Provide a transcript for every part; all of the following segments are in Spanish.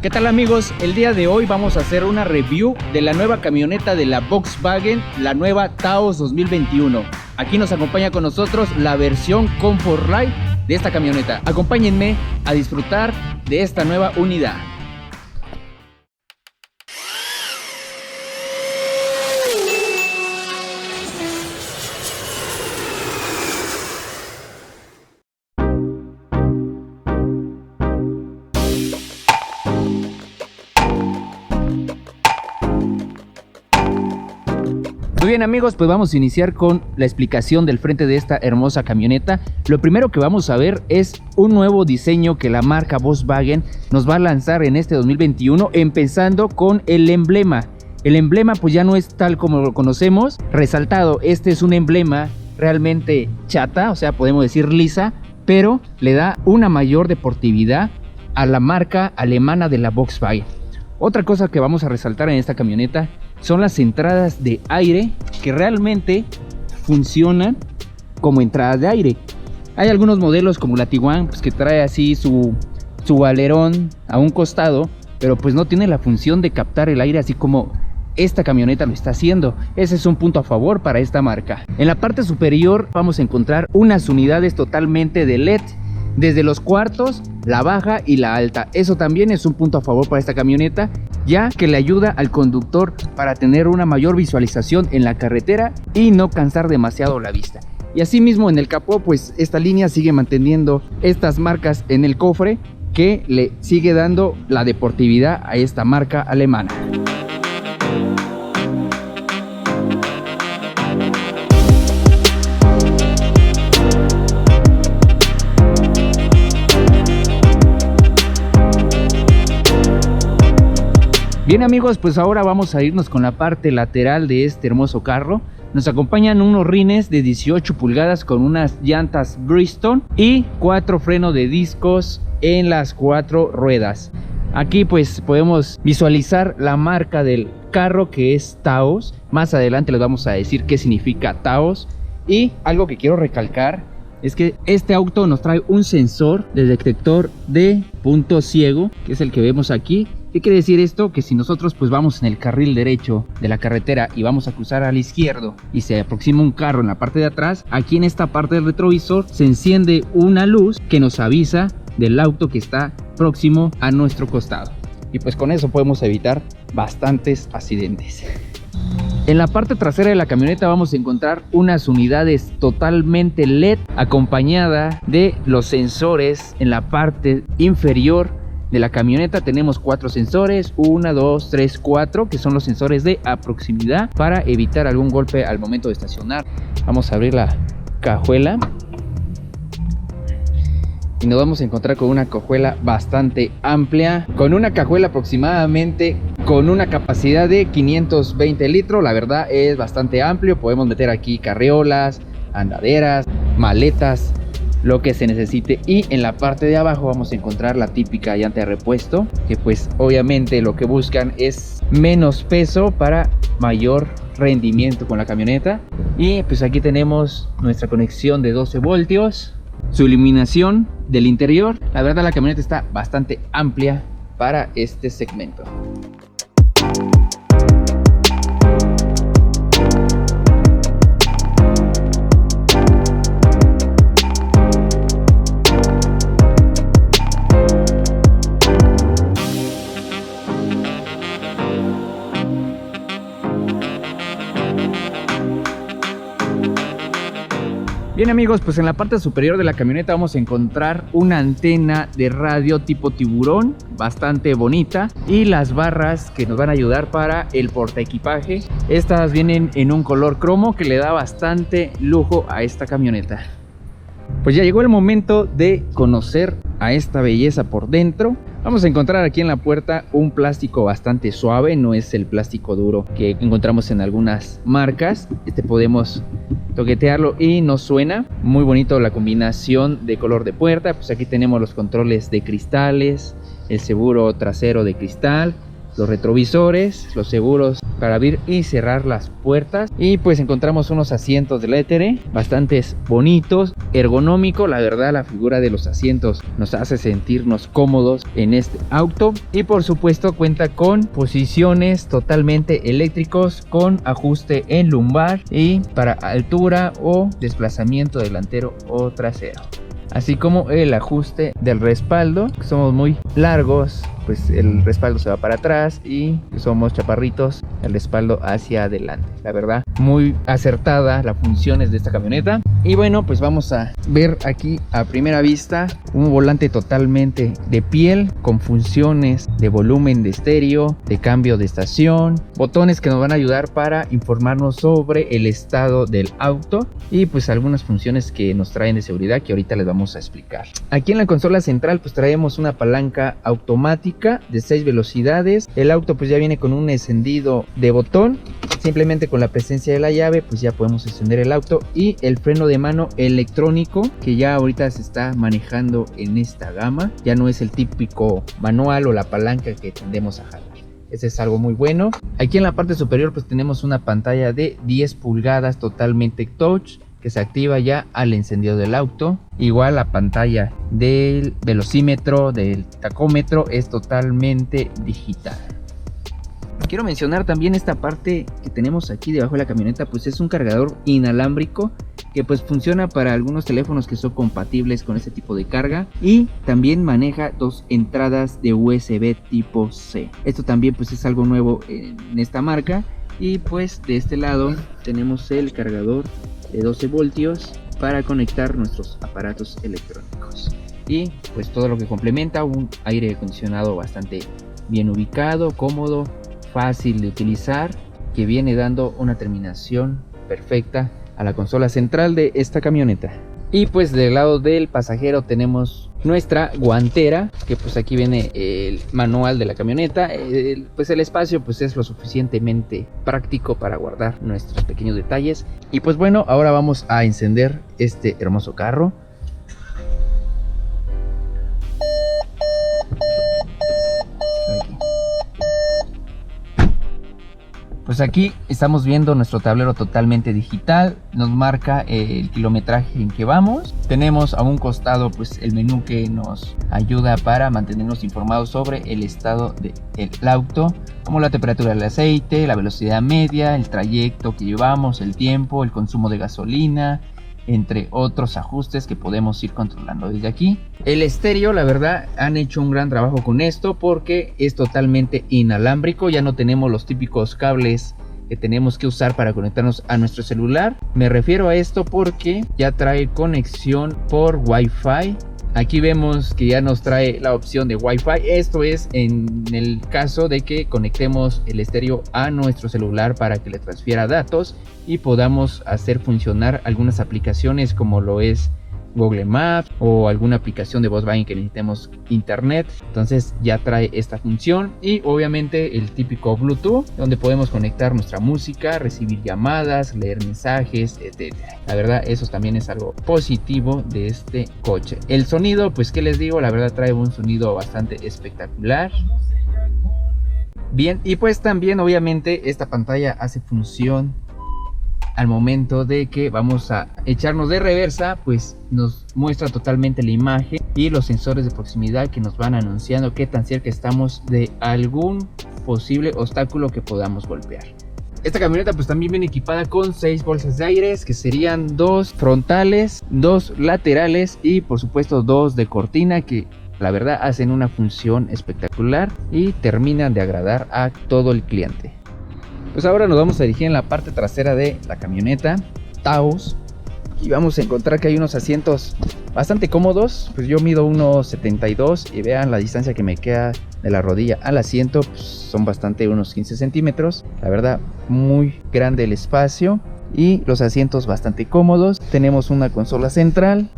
¿Qué tal amigos? El día de hoy vamos a hacer una review de la nueva camioneta de la Volkswagen, la nueva Taos 2021. Aquí nos acompaña con nosotros la versión Comfort Light de esta camioneta. Acompáñenme a disfrutar de esta nueva unidad. Muy bien amigos, pues vamos a iniciar con la explicación del frente de esta hermosa camioneta. Lo primero que vamos a ver es un nuevo diseño que la marca Volkswagen nos va a lanzar en este 2021, empezando con el emblema. El emblema pues ya no es tal como lo conocemos, resaltado. Este es un emblema realmente chata, o sea podemos decir lisa, pero le da una mayor deportividad a la marca alemana de la Volkswagen. Otra cosa que vamos a resaltar en esta camioneta son las entradas de aire que realmente funcionan como entradas de aire. Hay algunos modelos como la Tiguan pues, que trae así su alerón a un costado, pero pues no tiene la función de captar el aire así como esta camioneta lo está haciendo. Ese es un punto a favor para esta marca. En la parte superior vamos a encontrar unas unidades totalmente de LED. Desde los cuartos, la baja y la alta. Eso también es un punto a favor para esta camioneta, ya que le ayuda al conductor para tener una mayor visualización en la carretera y no cansar demasiado la vista. Y asimismo en el capó, pues esta línea sigue manteniendo estas marcas en el cofre que le sigue dando la deportividad a esta marca alemana. Bien amigos, pues ahora vamos a irnos con la parte lateral de este hermoso carro. Nos acompañan unos rines de 18 pulgadas con unas llantas Bridgestone y 4 frenos de discos en las 4 ruedas. Aquí pues podemos visualizar la marca del carro, que es Taos. Más adelante les vamos a decir qué significa Taos. Y algo que quiero recalcar es que este auto nos trae un sensor de detector de punto ciego, que es el que vemos aquí. ¿Qué quiere decir esto? Que si nosotros pues vamos en el carril derecho de la carretera y vamos a cruzar al izquierdo y se aproxima un carro en la parte de atrás, aquí en esta parte del retrovisor se enciende una luz que nos avisa del auto que está próximo a nuestro costado. Y pues con eso podemos evitar bastantes accidentes. En la parte trasera de la camioneta vamos a encontrar unas unidades totalmente LED acompañada de los sensores en la parte inferior de la camioneta. Tenemos 4 sensores, 1, 2, 3, 4, que son los sensores de proximidad para evitar algún golpe al momento de estacionar. Vamos a abrir la cajuela y nos vamos a encontrar con una cajuela bastante amplia, con una cajuela aproximadamente con una capacidad de 520 litros. La verdad es bastante amplio, podemos meter aquí carriolas, andaderas, maletas, lo que se necesite. Y en la parte de abajo vamos a encontrar la típica llanta de repuesto, que pues obviamente lo que buscan es menos peso para mayor rendimiento con la camioneta. Y pues aquí tenemos nuestra conexión de 12 voltios, su iluminación del interior. La verdad la camioneta está bastante amplia para este segmento. Bien amigos, pues en la parte superior de la camioneta vamos a encontrar una antena de radio tipo tiburón bastante bonita y las barras que nos van a ayudar para el portaequipaje. Estas vienen en un color cromo que le da bastante lujo a esta camioneta. Pues ya llegó el momento de conocer a esta belleza por dentro. Vamos a encontrar aquí en la puerta un plástico bastante suave, no es el plástico duro que encontramos en algunas marcas. Podemos toquetearlo y no suena. Muy bonito la combinación de color de puerta. Pues aquí tenemos los controles de cristales, el seguro trasero de cristal, los retrovisores, los seguros para abrir y cerrar las puertas. Y pues encontramos unos asientos de létere bastante bonitos. ergonómico. La verdad, la figura de los asientos nos hace sentirnos cómodos en este auto. Y por supuesto cuenta con posiciones totalmente eléctricos con ajuste en lumbar y para altura o desplazamiento delantero o trasero, así como el ajuste del respaldo. Somos muy largos, pues el respaldo se va para atrás, y somos chaparritos, el respaldo hacia adelante. La verdad, muy acertada las funciones de esta camioneta. Y bueno, pues vamos a ver aquí a primera vista un volante totalmente de piel con funciones de volumen de estéreo, de cambio de estación, botones que nos van a ayudar para informarnos sobre el estado del auto y pues algunas funciones que nos traen de seguridad que ahorita les vamos a explicar. Aquí en la consola central pues traemos una palanca automática de 6 velocidades. El auto pues ya viene con un encendido de botón. Simplemente con la presencia de la llave pues ya podemos encender el auto, y el freno de mano electrónico que ya ahorita se está manejando en esta gama. Ya no es el típico manual o la palanca que tendemos a jalar. Ese es algo muy bueno. Aquí en la parte superior pues tenemos una pantalla de 10 pulgadas totalmente touch que se activa ya al encendido del auto. Igual la pantalla del velocímetro, del tacómetro, es totalmente digital. Quiero mencionar también esta parte que tenemos aquí debajo de la camioneta, pues es un cargador inalámbrico que pues funciona para algunos teléfonos que son compatibles con este tipo de carga, y también maneja 2 entradas de USB tipo C. Esto también pues es algo nuevo en esta marca. Y pues de este lado tenemos el cargador de 12 voltios para conectar nuestros aparatos electrónicos, y pues todo lo que complementa un aire acondicionado bastante bien ubicado, cómodo, fácil de utilizar, que viene dando una terminación perfecta a la consola central de esta camioneta. Y pues del lado del pasajero tenemos nuestra guantera, que pues aquí viene el manual de la camioneta. Pues el espacio pues es lo suficientemente práctico para guardar nuestros pequeños detalles. Y pues bueno, ahora vamos a encender este hermoso carro. Pues aquí estamos viendo nuestro tablero totalmente digital, nos marca el kilometraje en que vamos. Tenemos a un costado pues el menú que nos ayuda para mantenernos informados sobre el estado del auto, como la temperatura del aceite, la velocidad media, el trayecto que llevamos, el tiempo, el consumo de gasolina, entre otros ajustes que podemos ir controlando desde aquí. El estéreo, la verdad, han hecho un gran trabajo con esto porque es totalmente inalámbrico. Ya no tenemos los típicos cables que tenemos que usar para conectarnos a nuestro celular. Me refiero a esto porque ya trae conexión por Wi-Fi. Aquí vemos que ya nos trae la opción de Wi-Fi. Esto es en el caso de que conectemos el estéreo a nuestro celular para que le transfiera datos y podamos hacer funcionar algunas aplicaciones como lo es Google Maps o alguna aplicación de Volkswagen que necesitemos internet. Entonces ya trae esta función, y obviamente el típico Bluetooth donde podemos conectar nuestra música, recibir llamadas, leer mensajes, etc. La verdad, eso también es algo positivo de este coche. El sonido, pues qué les digo, la verdad trae un sonido bastante espectacular. Bien, y pues también obviamente esta pantalla hace función al momento de que vamos a echarnos de reversa, pues nos muestra totalmente la imagen y los sensores de proximidad que nos van anunciando qué tan cerca estamos de algún posible obstáculo que podamos golpear. Esta camioneta pues también viene equipada con 6 bolsas de aires, que serían 2 frontales, 2 laterales y por supuesto 2 de cortina, que la verdad hacen una función espectacular y terminan de agradar a todo el cliente. Pues ahora nos vamos a dirigir en la parte trasera de la camioneta Taos, y vamos a encontrar que hay unos asientos bastante cómodos. Pues yo mido 1.72 y vean la distancia que me queda de la rodilla al asiento, pues son bastante, unos 15 centímetros. La verdad, muy grande el espacio y los asientos bastante cómodos. Tenemos una consola central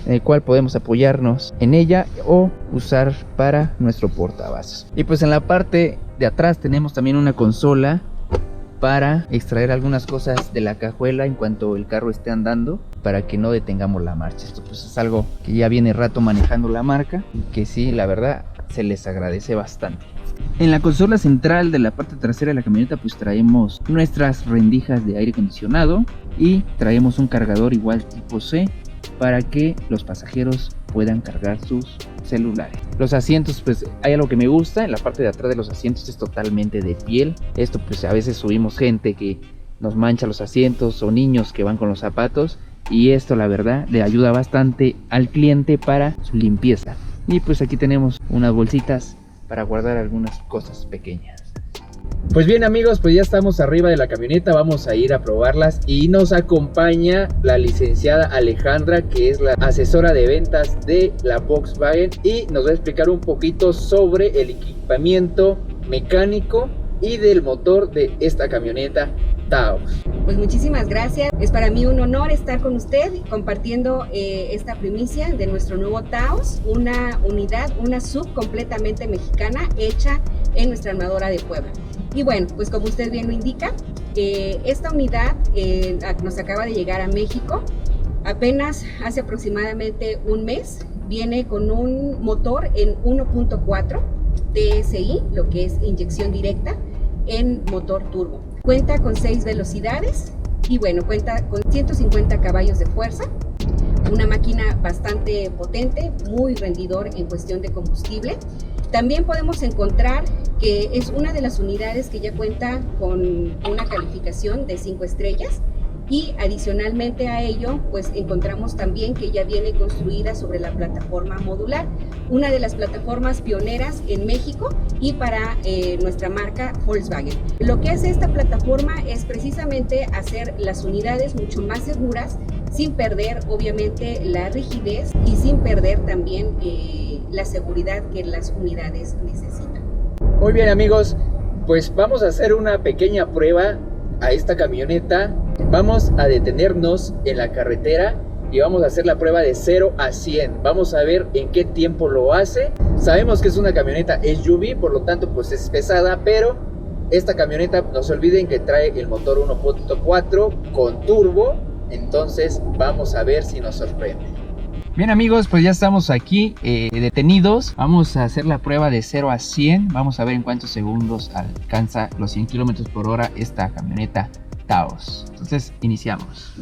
en el cual podemos apoyarnos en ella o usar para nuestro portavasos. Y pues en la parte de atrás tenemos también una consola para extraer algunas cosas de la cajuela en cuanto el carro esté andando, para que no detengamos la marcha. Esto pues es algo que ya viene rato manejando la marca y que sí, la verdad, se les agradece bastante. En la consola central de la parte trasera de la camioneta pues traemos nuestras rendijas de aire acondicionado y traemos un cargador igual tipo C para que los pasajeros puedan cargar sus celulares. Los asientos, pues hay algo que me gusta, en la parte de atrás de los asientos es totalmente de piel. Esto pues a veces subimos gente que nos mancha los asientos o niños que van con los zapatos, y esto la verdad le ayuda bastante al cliente para su limpieza. Y pues aquí tenemos unas bolsitas para guardar algunas cosas pequeñas. Pues bien amigos, pues ya estamos arriba de la camioneta, vamos a ir a probarlas y nos acompaña la licenciada Alejandra, que es la asesora de ventas de la Volkswagen, y nos va a explicar un poquito sobre el equipamiento mecánico y del motor de esta camioneta Taos. Pues muchísimas gracias, es para mí un honor estar con usted compartiendo esta primicia de nuestro nuevo Taos, una unidad, una sub completamente mexicana hecha en nuestra armadora de Puebla. Y bueno, pues como usted bien lo indica, esta unidad nos acaba de llegar a México apenas hace aproximadamente un mes. Viene con un motor en 1.4 TSI, lo que es inyección directa en motor turbo. Cuenta con 6 velocidades y bueno, cuenta con 150 caballos de fuerza. Una máquina bastante potente, muy rendidor en cuestión de combustible. También podemos encontrar que es una de las unidades que ya cuenta con una calificación de 5 estrellas, y adicionalmente a ello pues encontramos también que ya viene construida sobre la plataforma modular, una de las plataformas pioneras en México y para nuestra marca Volkswagen. Lo que hace esta plataforma es precisamente hacer las unidades mucho más seguras, sin perder obviamente la rigidez y sin perder también la seguridad que las unidades necesitan. Muy bien amigos, pues vamos a hacer una pequeña prueba a esta camioneta. Vamos a detenernos en la carretera y vamos a hacer la prueba de 0 a 100. Vamos a ver en qué tiempo lo hace. Sabemos que es una camioneta SUV, por lo tanto pues es pesada, pero esta camioneta no se olviden que trae el motor 1.4 con turbo. Entonces vamos a ver si nos sorprende. Bien amigos, pues ya estamos aquí detenidos. Vamos a hacer la prueba de 0 a 100. Vamos a ver en cuántos segundos alcanza los 100 km por hora esta camioneta Taos. Entonces iniciamos.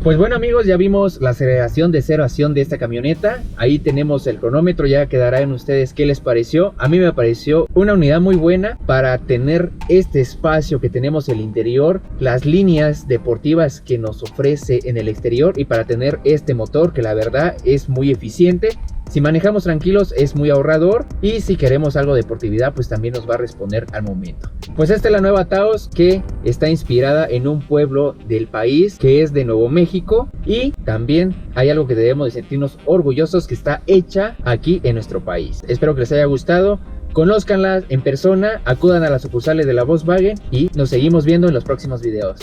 Pues bueno amigos, ya vimos la aceleración de 0 a 100 de esta camioneta. Ahí tenemos el cronómetro, ya quedará en ustedes qué les pareció. A mí me pareció una unidad muy buena para tener este espacio que tenemos en el interior, las líneas deportivas que nos ofrece en el exterior, y para tener este motor que la verdad es muy eficiente. Si manejamos tranquilos es muy ahorrador, y si queremos algo de deportividad pues también nos va a responder al momento. Pues esta es la nueva Taos, que está inspirada en un pueblo del país que es de Nuevo México, y también hay algo que debemos de sentirnos orgullosos, que está hecha aquí en nuestro país. Espero que les haya gustado, conózcanla en persona, acudan a las sucursales de la Volkswagen y nos seguimos viendo en los próximos videos.